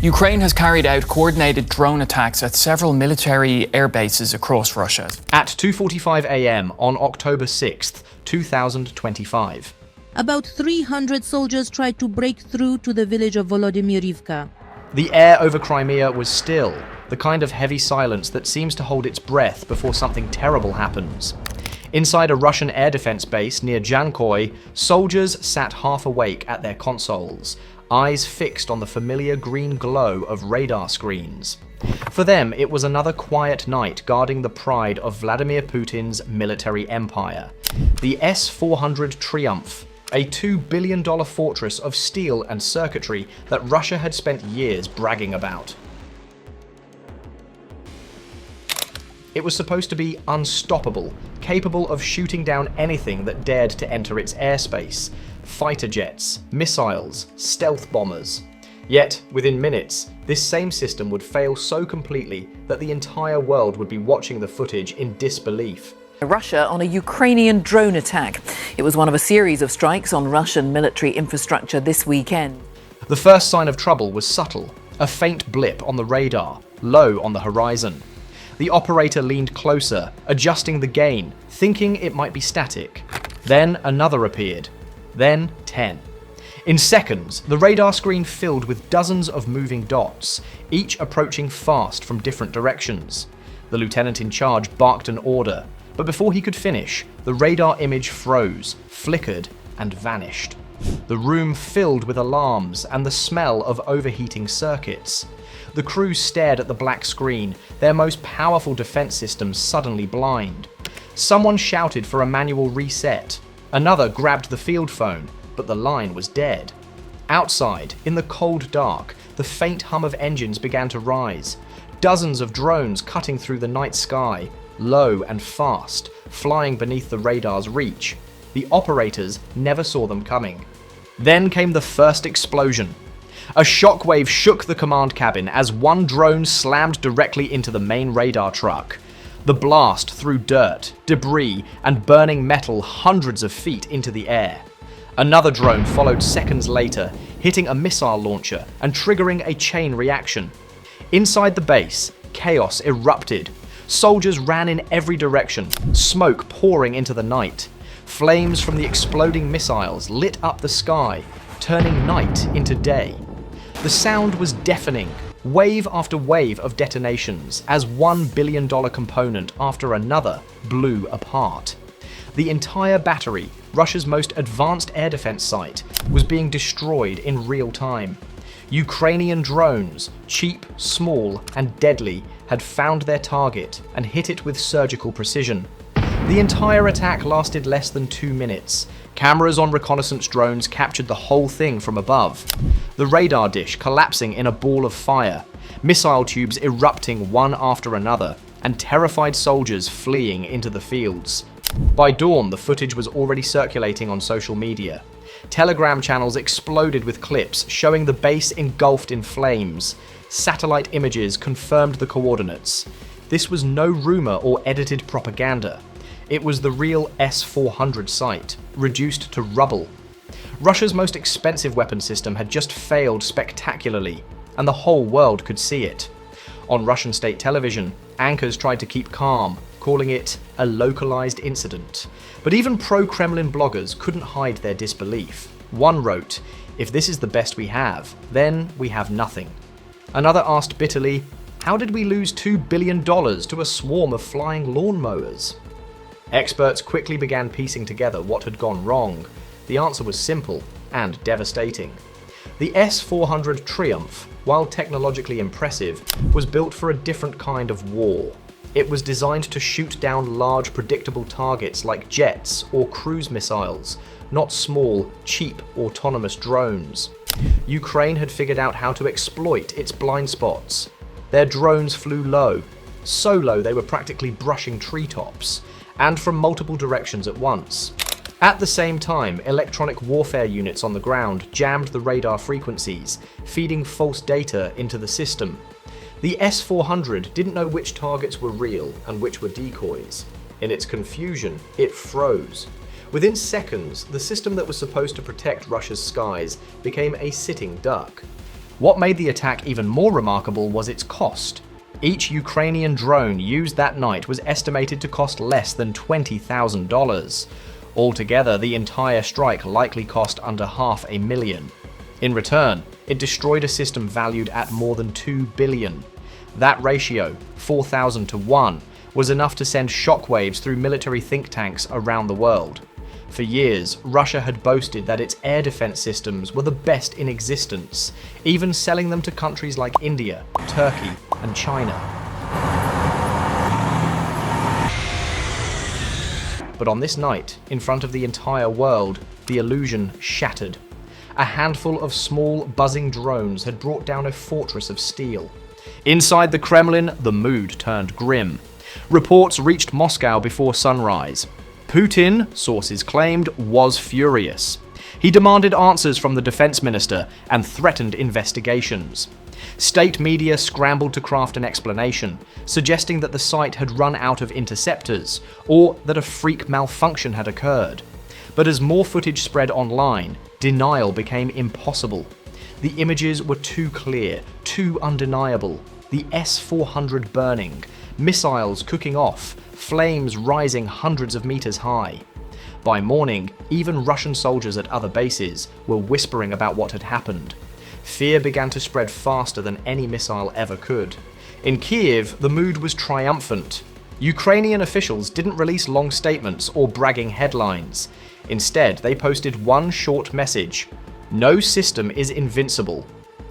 Ukraine has carried out coordinated drone attacks at several military air bases across Russia. At 2:45 a.m. on October 6th, 2025. About 300 soldiers tried to break through to the village of Volodymyrivka. The air over Crimea was still, the kind of heavy silence that seems to hold its breath before something terrible happens. Inside a Russian air defense base near Jankoy, soldiers sat half awake at their consoles, eyes fixed on the familiar green glow of radar screens. For them, it was another quiet night guarding the pride of Vladimir Putin's military empire. The S-400 Triumph, a $2 billion fortress of steel and circuitry that Russia had spent years bragging about. It was supposed to be unstoppable, capable of shooting down anything that dared to enter its airspace. Fighter jets, missiles, stealth bombers. Yet, within minutes, this same system would fail so completely that the entire world would be watching the footage in disbelief. Russia on a Ukrainian drone attack. It was one of a series of strikes on Russian military infrastructure this weekend. The first sign of trouble was subtle, a faint blip on the radar, low on the horizon. The operator leaned closer, adjusting the gain, thinking it might be static. Then another appeared. Then 10. In seconds, the radar screen filled with dozens of moving dots, each approaching fast from different directions. The lieutenant in charge barked an order, but before he could finish, the radar image froze, flickered, and vanished. The room filled with alarms and the smell of overheating circuits. The crew stared at the black screen, their most powerful defense systems suddenly blind. Someone shouted for a manual reset. Another grabbed the field phone, but the line was dead. Outside, in the cold dark, the faint hum of engines began to rise. Dozens of drones cutting through the night sky, low and fast, flying beneath the radar's reach. The operators never saw them coming. Then came the first explosion. A shockwave shook the command cabin as one drone slammed directly into the main radar truck. The blast threw dirt, debris, and burning metal hundreds of feet into the air. Another drone followed seconds later, hitting a missile launcher and triggering a chain reaction. Inside the base, chaos erupted. Soldiers ran in every direction, smoke pouring into the night. Flames from the exploding missiles lit up the sky, turning night into day. The sound was deafening, wave after wave of detonations, as $1 billion component after another blew apart. The entire battery, Russia's most advanced air defense site, was being destroyed in real time. Ukrainian drones, cheap, small, and deadly, had found their target and hit it with surgical precision. The entire attack lasted less than 2 minutes. Cameras on reconnaissance drones captured the whole thing from above. The radar dish collapsing in a ball of fire, missile tubes erupting one after another, and terrified soldiers fleeing into the fields. By dawn, the footage was already circulating on social media. Telegram channels exploded with clips showing the base engulfed in flames. Satellite images confirmed the coordinates. This was no rumor or edited propaganda. It was the real S-400 site, reduced to rubble. Russia's most expensive weapon system had just failed spectacularly, and the whole world could see it. On Russian state television, anchors tried to keep calm, calling it a localized incident. But even pro-Kremlin bloggers couldn't hide their disbelief. One wrote, "If this is the best we have, then we have nothing." Another asked bitterly, "How did we lose $2 billion to a swarm of flying lawnmowers?" Experts quickly began piecing together what had gone wrong. The answer was simple and devastating. The S-400 Triumph, while technologically impressive, was built for a different kind of war. It was designed to shoot down large, predictable targets like jets or cruise missiles, not small, cheap, autonomous drones. Ukraine had figured out how to exploit its blind spots. Their drones flew low, so low they were practically brushing treetops, and from multiple directions at once. At the same time, electronic warfare units on the ground jammed the radar frequencies, feeding false data into the system. The S-400 didn't know which targets were real and which were decoys. In its confusion, it froze. Within seconds, the system that was supposed to protect Russia's skies became a sitting duck. What made the attack even more remarkable was its cost. Each Ukrainian drone used that night was estimated to cost less than $20,000. Altogether, the entire strike likely cost under $500,000. In return, it destroyed a system valued at more than $2 billion. That ratio, 4,000 to 1, was enough to send shockwaves through military think tanks around the world. For years, Russia had boasted that its air defense systems were the best in existence, even selling them to countries like India, Turkey, and China. But on this night, in front of the entire world, the illusion shattered. A handful of small, buzzing drones had brought down a fortress of steel. Inside the Kremlin, the mood turned grim. Reports reached Moscow before sunrise. Putin, sources claimed, was furious. He demanded answers from the defense minister and threatened investigations. State media scrambled to craft an explanation, suggesting that the site had run out of interceptors or that a freak malfunction had occurred. But as more footage spread online, denial became impossible. The images were too clear, too undeniable. The S-400 burning, missiles cooking off, flames rising hundreds of meters high. By morning, even Russian soldiers at other bases were whispering about what had happened. Fear began to spread faster than any missile ever could. In Kiev, the mood was triumphant. Ukrainian officials didn't release long statements or bragging headlines. Instead, they posted one short message: "No system is invincible."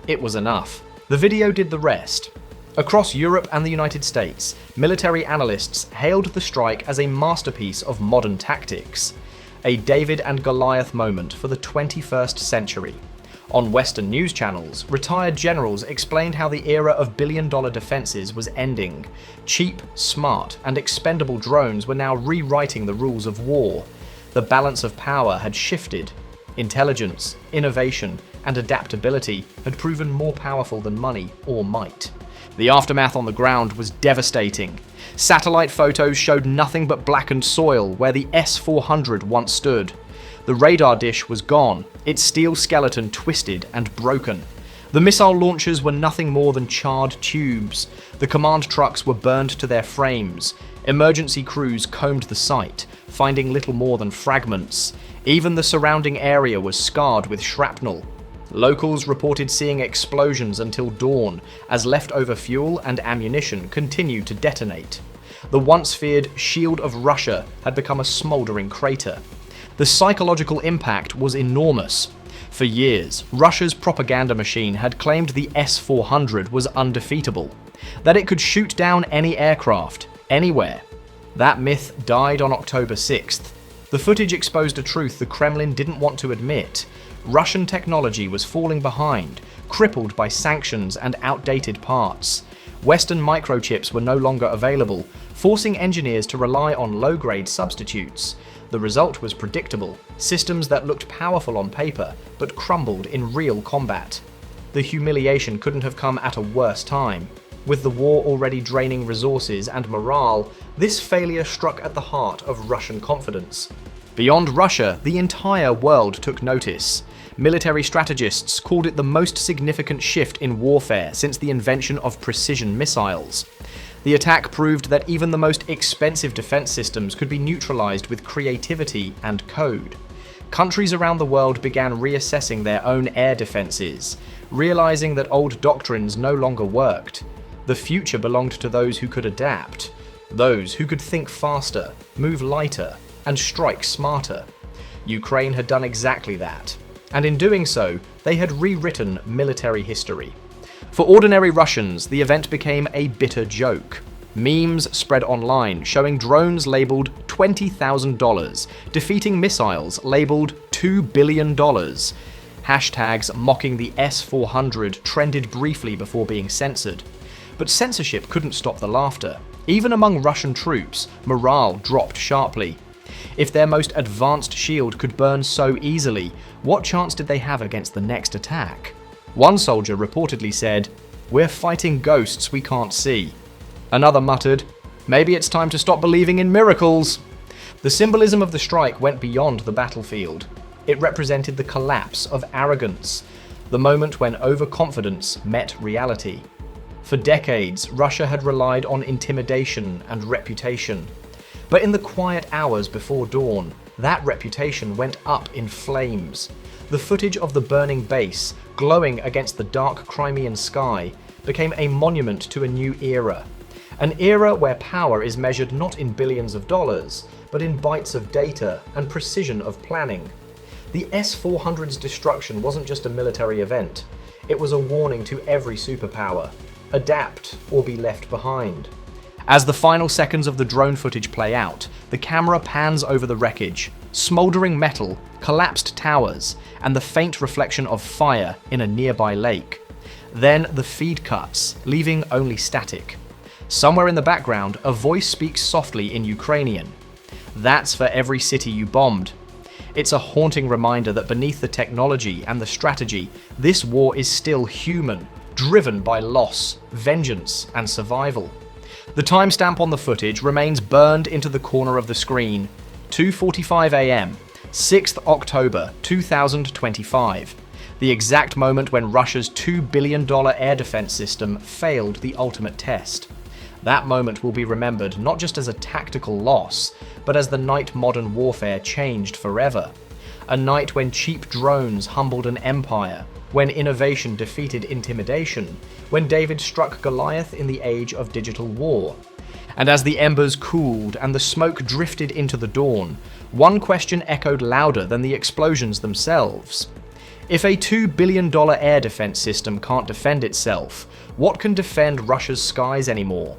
It was enough. The video did the rest. Across Europe and the United States, military analysts hailed the strike as a masterpiece of modern tactics, a David and Goliath moment for the 21st century. On Western news channels, retired generals explained how the era of billion-dollar defenses was ending. Cheap, smart, and expendable drones were now rewriting the rules of war. The balance of power had shifted. Intelligence, innovation, and adaptability had proven more powerful than money or might. The aftermath on the ground was devastating. Satellite photos showed nothing but blackened soil where the S-400 once stood. The radar dish was gone, its steel skeleton twisted and broken. The missile launchers were nothing more than charred tubes. The command trucks were burned to their frames. Emergency crews combed the site, finding little more than fragments. Even the surrounding area was scarred with shrapnel. Locals reported seeing explosions until dawn as leftover fuel and ammunition continued to detonate. The once feared Shield of Russia had become a smouldering crater. The psychological impact was enormous. For years, Russia's propaganda machine had claimed the S-400 was undefeatable, that it could shoot down any aircraft, anywhere. That myth died on October 6th. The footage exposed a truth the Kremlin didn't want to admit. Russian technology was falling behind, crippled by sanctions and outdated parts. Western microchips were no longer available, forcing engineers to rely on low-grade substitutes. The result was predictable: systems that looked powerful on paper, but crumbled in real combat. The humiliation couldn't have come at a worse time. With the war already draining resources and morale, this failure struck at the heart of Russian confidence. Beyond Russia, the entire world took notice. Military strategists called it the most significant shift in warfare since the invention of precision missiles. The attack proved that even the most expensive defense systems could be neutralized with creativity and code. Countries around the world began reassessing their own air defenses, realizing that old doctrines no longer worked. The future belonged to those who could adapt, those who could think faster, move lighter, and strike smarter. Ukraine had done exactly that, and in doing so, they had rewritten military history. For ordinary Russians, the event became a bitter joke. Memes spread online showing drones labeled $20,000, defeating missiles labeled $2 billion. Hashtags mocking the S-400 trended briefly before being censored. But censorship couldn't stop the laughter. Even among Russian troops, morale dropped sharply. If their most advanced shield could burn so easily, what chance did they have against the next attack? One soldier reportedly said, "We're fighting ghosts we can't see." Another muttered, "Maybe it's time to stop believing in miracles." The symbolism of the strike went beyond the battlefield. It represented the collapse of arrogance. the moment when overconfidence met reality. For decades, Russia had relied on intimidation and reputation. But in the quiet hours before dawn, that reputation went up in flames. The footage of the burning base, glowing against the dark Crimean sky, became a monument to a new era. An era where power is measured not in billions of dollars, but in bytes of data and precision of planning. The S-400's destruction wasn't just a military event. It was a warning to every superpower. Adapt or be left behind. As the final seconds of the drone footage play out, the camera pans over the wreckage, smouldering metal, collapsed towers, and the faint reflection of fire in a nearby lake. Then the feed cuts, leaving only static. Somewhere in the background, a voice speaks softly in Ukrainian. That's for every city you bombed. It's a haunting reminder that beneath the technology and the strategy, this war is still human, driven by loss, vengeance, and survival. The timestamp on the footage remains burned into the corner of the screen. 2:45 a.m., 6th October 2025. The exact moment when Russia's $2 billion air defense system failed the ultimate test. That moment will be remembered not just as a tactical loss, but as the night modern warfare changed forever. A night when cheap drones humbled an empire, when innovation defeated intimidation, when David struck Goliath in the age of digital war. And as the embers cooled and the smoke drifted into the dawn, one question echoed louder than the explosions themselves. If a $2 billion air defense system can't defend itself, what can defend Russia's skies anymore?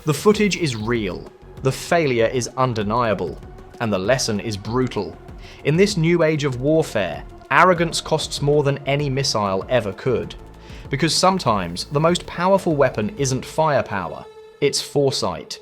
The footage is real, the failure is undeniable, and the lesson is brutal. In this new age of warfare, arrogance costs more than any missile ever could. Because sometimes the most powerful weapon isn't firepower, it's foresight.